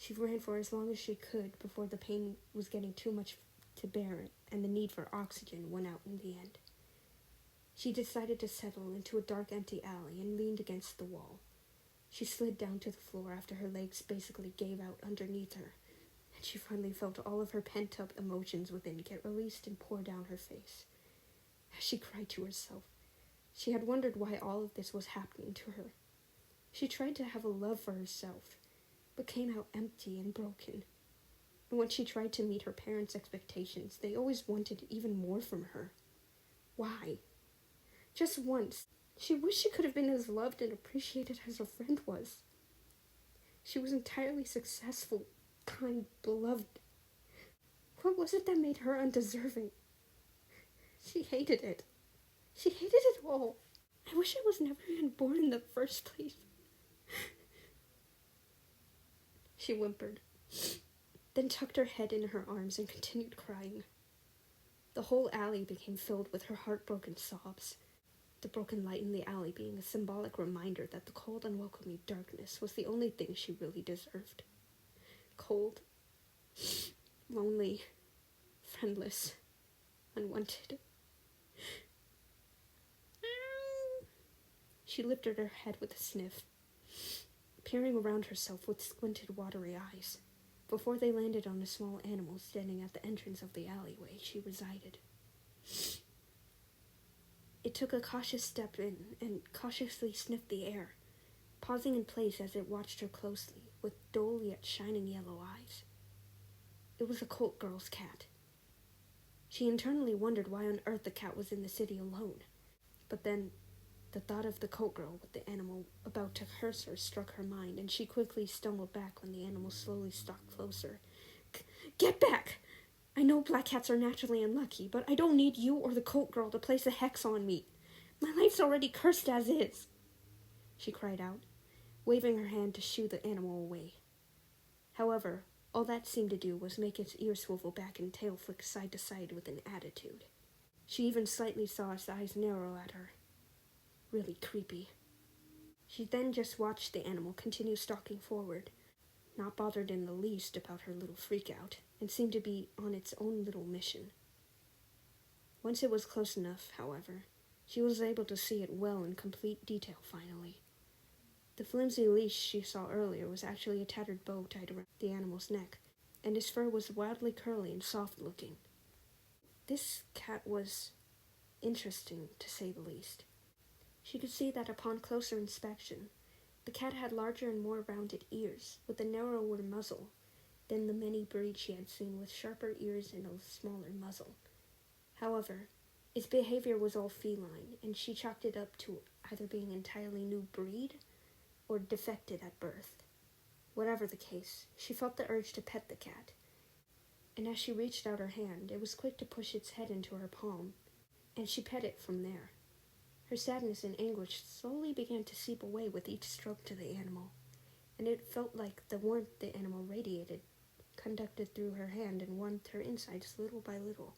She ran for as long as she could before the pain was getting too much to bear and the need for oxygen won out in the end. She decided to settle into a dark, empty alley and leaned against the wall. She slid down to the floor after her legs basically gave out underneath her, and she finally felt all of her pent-up emotions within get released and pour down her face. As she cried to herself, she had wondered why all of this was happening to her. She tried to have a love for herself, but came out empty and broken. And when she tried to meet her parents' expectations, they always wanted even more from her. Why? Just once, she wished she could have been as loved and appreciated as her friend was. She was entirely successful, kind, beloved. What was it that made her undeserving? She hated it. She hated it all. I wish I was never even born in the first place. She whimpered, then tucked her head in her arms and continued crying. The whole alley became filled with her heartbroken sobs, the broken light in the alley being a symbolic reminder that the cold, unwelcoming darkness was the only thing she really deserved. Cold, lonely, friendless, unwanted. She lifted her head with a sniff, peering around herself with squinted, watery eyes, before they landed on a small animal standing at the entrance of the alleyway she resided. It took a cautious step in and cautiously sniffed the air, pausing in place as it watched her closely, with dull yet shining yellow eyes. It was a Colt girl's cat. She internally wondered why on earth the cat was in the city alone, but then the thought of the Colt girl with the animal about to curse her struck her mind, and she quickly stumbled back when the animal slowly stalked closer. Get back! I know black cats are naturally unlucky, but I don't need you or the Colt girl to place a hex on me. My life's already cursed as is, she cried out, waving her hand to shoo the animal away. However, all that seemed to do was make its ears swivel back and tail flick side to side with an attitude. She even slightly saw its eyes narrow at her. Really creepy. She then just watched the animal continue stalking forward, not bothered in the least about her little freak-out, and seemed to be on its own little mission. Once it was close enough, however, she was able to see it well in complete detail finally. The flimsy leash she saw earlier was actually a tattered bow tied around the animal's neck, and his fur was wildly curly and soft-looking. This cat was interesting, to say the least. She could see that upon closer inspection, the cat had larger and more rounded ears, with a narrower muzzle, than the many breeds she had seen with sharper ears and a smaller muzzle. However, its behavior was all feline, and she chalked it up to either being an entirely new breed or defected at birth. Whatever the case, she felt the urge to pet the cat, and as she reached out her hand, it was quick to push its head into her palm, and she pet it from there. Her sadness and anguish slowly began to seep away with each stroke to the animal, and it felt like the warmth the animal radiated conducted through her hand and warmed her insides little by little.